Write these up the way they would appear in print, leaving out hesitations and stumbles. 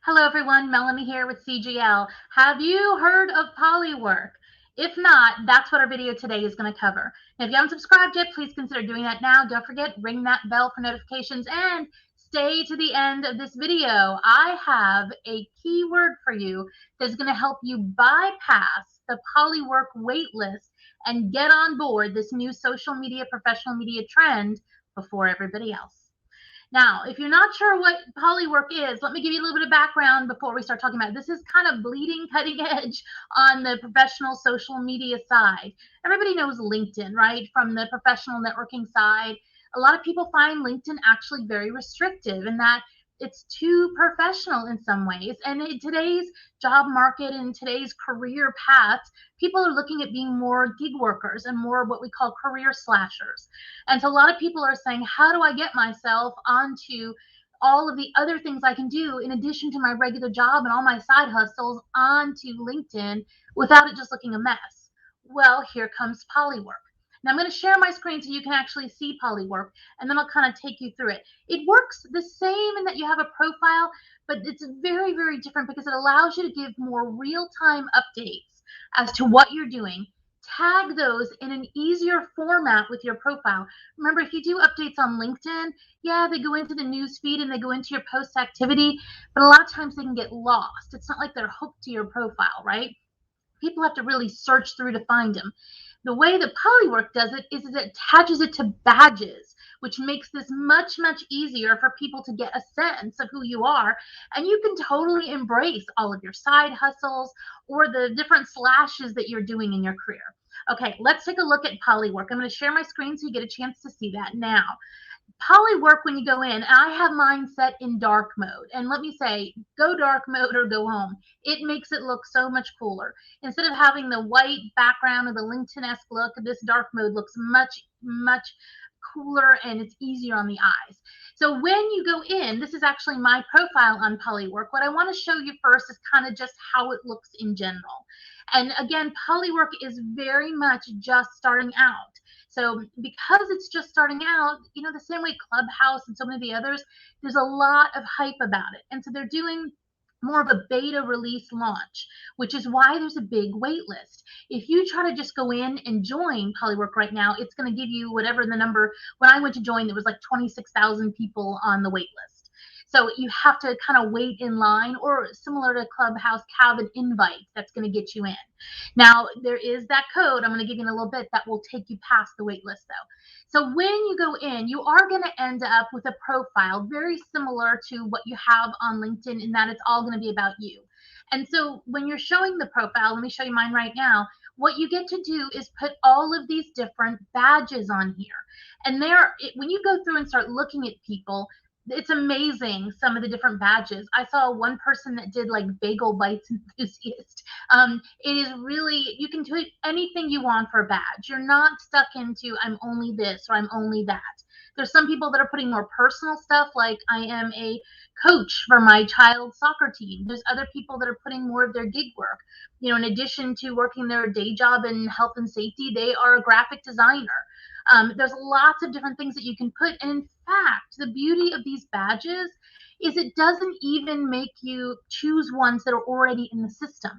Hello everyone, Melanie here with CGL. Have you heard of Polywork? If not, that's what our video today is going to cover. Now, if you haven't subscribed yet, please consider doing that now. Don't forget, ring that bell for notifications and stay to the end of this video. I have a keyword for you that's going to help you bypass the Polywork waitlist and get on board this new social media, professional media trend before everybody else. Now, if you're not sure what Polywork is, let me give you a little bit of background before we start talking about it. This is kind of bleeding cutting edge on the professional social media side. Everybody knows LinkedIn, right? From the professional networking side. A lot of people find LinkedIn actually very restrictive in that it's too professional in some ways. And in today's job market and today's career paths, people are looking at being more gig workers and more what we call career slashers. And so a lot of people are saying, how do I get myself onto all of the other things I can do in addition to my regular job and all my side hustles onto LinkedIn without it just looking a mess? Well, here comes Polywork. Now I'm going to share my screen so you can actually see Polywork, and then I'll kind of take you through it. It works the same in that you have a profile, but it's very, very different because it allows you to give more real-time updates as to what you're doing. Tag those in an easier format with your profile. Remember, if you do updates on LinkedIn, yeah, they go into the news feed and they go into your post activity, but a lot of times they can get lost. It's not like they're hooked to your profile, right? People have to really search through to find them. The way that Polywork does it is it attaches it to badges, which makes this much, much easier for people to get a sense of who you are. And you can totally embrace all of your side hustles or the different slashes that you're doing in your career. Okay, let's take a look at Polywork. I'm going to share my screen so you get a chance to see that now. Polywork, when you go in, I have mine set in dark mode. And let me say, go dark mode or go home. It makes it look so much cooler. Instead of having the white background or the LinkedIn-esque look, this dark mode looks much, much cooler and it's easier on the eyes. So when you go in, this is actually my profile on Polywork. What I want to show you first is kind of just how it looks in general. And again, Polywork is very much just starting out. So because it's just starting out, you know, the same way Clubhouse and so many of the others, there's a lot of hype about it. And so they're doing more of a beta release launch, which is why there's a big wait list. If you try to just go in and join Polywork right now, it's going to give you whatever the number. When I went to join, there was like 26,000 people on the wait list. So you have to kind of wait in line, or similar to Clubhouse, have an invite that's going to get you in. Now, there is that code I'm going to give you in a little bit that will take you past the wait list, though. So when you go in, you are going to end up with a profile very similar to what you have on LinkedIn in that it's all going to be about you. And so when you're showing the profile, let me show you mine right now. What you get to do is put all of these different badges on here. And when you go through and start looking at people, it's amazing some of the different badges. I saw one person that did like bagel bites enthusiast. It is really, you can do anything you want for a badge. You're not stuck into I'm only this or I'm only that. There's some people that are putting more personal stuff, like I am a coach for my child's soccer team. There's other people that are putting more of their gig work. You know, in addition to working their day job in health and safety, they are a graphic designer. There's lots of different things that you can put. And in fact, the beauty of these badges is it doesn't even make you choose ones that are already in the system.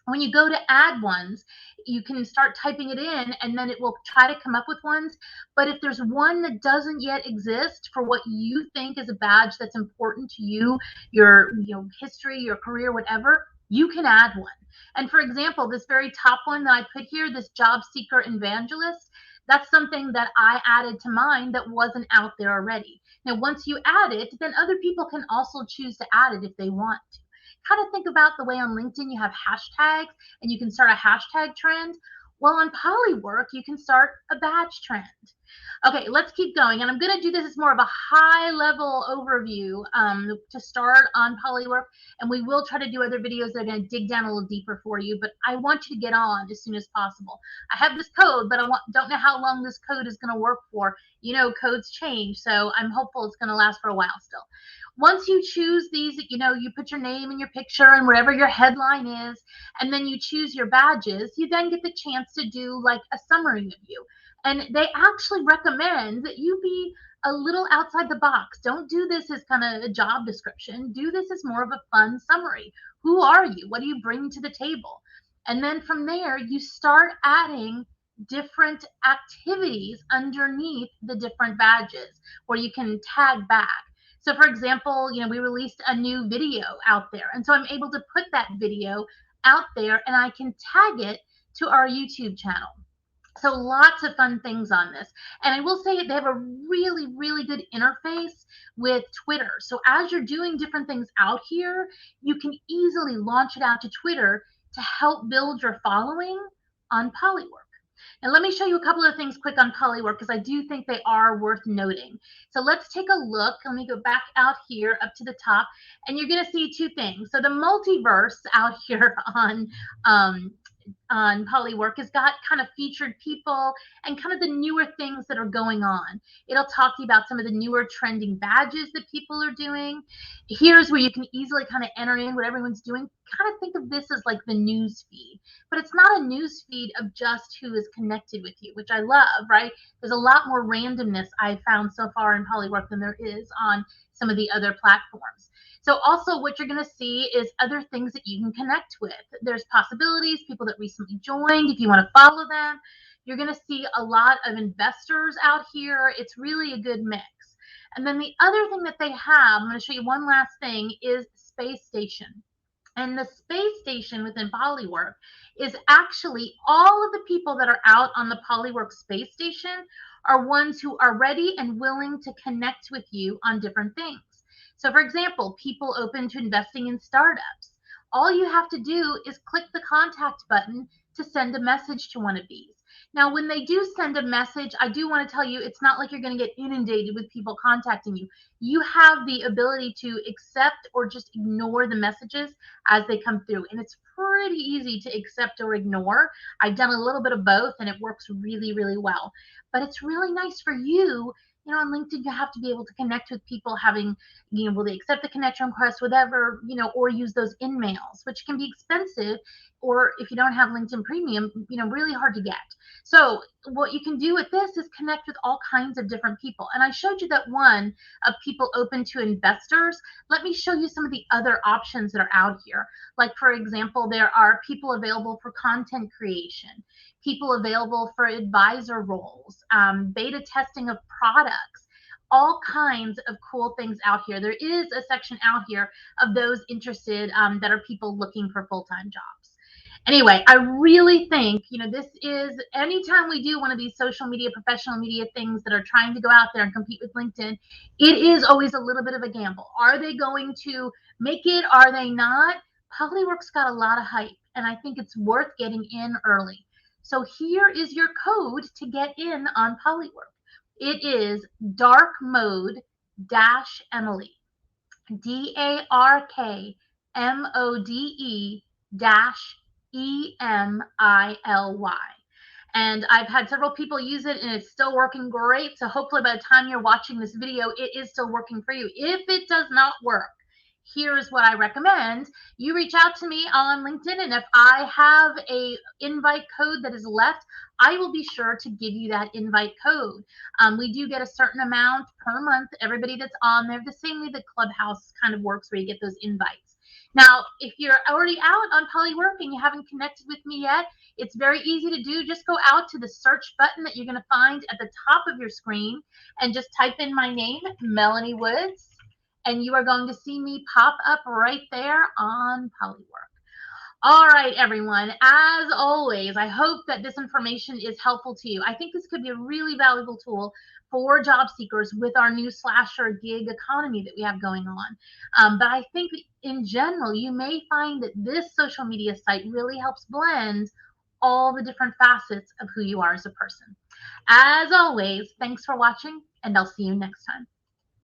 When you go to add ones, you can start typing it in and then it will try to come up with ones. But if there's one that doesn't yet exist for what you think is a badge that's important to you, your history, your career, whatever, you can add one. And for example, this very top one that I put here, this job seeker evangelist, that's something that I added to mine that wasn't out there already. Now, once you add it, then other people can also choose to add it if they want to. Kind of think about the way on LinkedIn you have hashtags and you can start a hashtag trend. Well, on Polywork, you can start a badge trend. Okay, let's keep going. And I'm going to do this as more of a high-level overview to start on Polywork. And we will try to do other videos that are going to dig down a little deeper for you. But I want you to get on as soon as possible. I have this code, but I don't know how long this code is going to work for. You know, codes change, so I'm hopeful it's going to last for a while still. Once you choose these, you put your name and your picture and whatever your headline is, and then you choose your badges, you then get the chance to do like a summary of you. And they actually recommend that you be a little outside the box. Don't do this as kind of a job description. Do this as more of a fun summary. Who are you? What do you bring to the table? And then from there, you start adding different activities underneath the different badges where you can tag back. So for example, we released a new video out there. And so I'm able to put that video out there and I can tag it to our YouTube channel. So lots of fun things on this. And I will say they have a really, really good interface with Twitter. So as you're doing different things out here, you can easily launch it out to Twitter to help build your following on Polywork. And let me show you a couple of things quick on Polywork because I do think they are worth noting. So let's take a look. Let me go back out here up to the top and you're going to see two things. So the multiverse out here on Polywork has got kind of featured people and kind of the newer things that are going on. It'll talk to you about some of the newer trending badges that people are doing. Here's where you can easily kind of enter in what everyone's doing. Kind of think of this as like the news feed, but it's not a news feed of just who is connected with you, which I love, right? There's a lot more randomness I've found so far in Polywork than there is on some of the other platforms. So also what you're going to see is other things that you can connect with. There's possibilities, people that recently joined, if you want to follow them. You're going to see a lot of investors out here. It's really a good mix. And then the other thing that they have, I'm going to show you one last thing, is Space Station. And the Space Station within Polywork is actually all of the people that are out on the Polywork Space Station are ones who are ready and willing to connect with you on different things. So for example, people open to investing in startups. All you have to do is click the contact button to send a message to one of these. Now, when they do send a message, I do want to tell you, it's not like you're going to get inundated with people contacting you. You have the ability to accept or just ignore the messages as they come through. And it's pretty easy to accept or ignore. I've done a little bit of both and it works really, really well. But it's really nice for you. On LinkedIn, you have to be able to connect with people having, will they accept the connection request, whatever, or use those in-mails, which can be expensive, or if you don't have LinkedIn Premium, really hard to get. So what you can do with this is connect with all kinds of different people. And I showed you that one of people open to investors. Let me show you some of the other options that are out here. Like, for example, there are people available for content creation, people available for advisor roles, beta testing of products, all kinds of cool things out here. There is a section out here of those interested that are people looking for full-time jobs. Anyway, I really think, this is, anytime we do one of these social media, professional media things that are trying to go out there and compete with LinkedIn, it is always a little bit of a gamble. Are they going to make it? Are they not? Polywork's got a lot of hype, and I think it's worth getting in early. So here is your code to get in on Polywork. It is dark mode -Emily, DARKMODE -EMILY. And I've had several people use it and it's still working great. So hopefully by the time you're watching this video, it is still working for you. If it does not work, here's what I recommend. You reach out to me on LinkedIn, and if I have a invite code that is left, I will be sure to give you that invite code. We do get a certain amount per month, everybody that's on there, the same way that Clubhouse kind of works where you get those invites. Now, if you're already out on Polywork and you haven't connected with me yet, it's very easy to do. Just go out to the search button that you're going to find at the top of your screen and just type in my name, Melanie Woods, and you are going to see me pop up right there on Polywork. All right, everyone. As always, I hope that this information is helpful to you. I think this could be a really valuable tool for job seekers with our new slasher gig economy that we have going on. But I think in general, you may find that this social media site really helps blend all the different facets of who you are as a person. As always, thanks for watching, and I'll see you next time.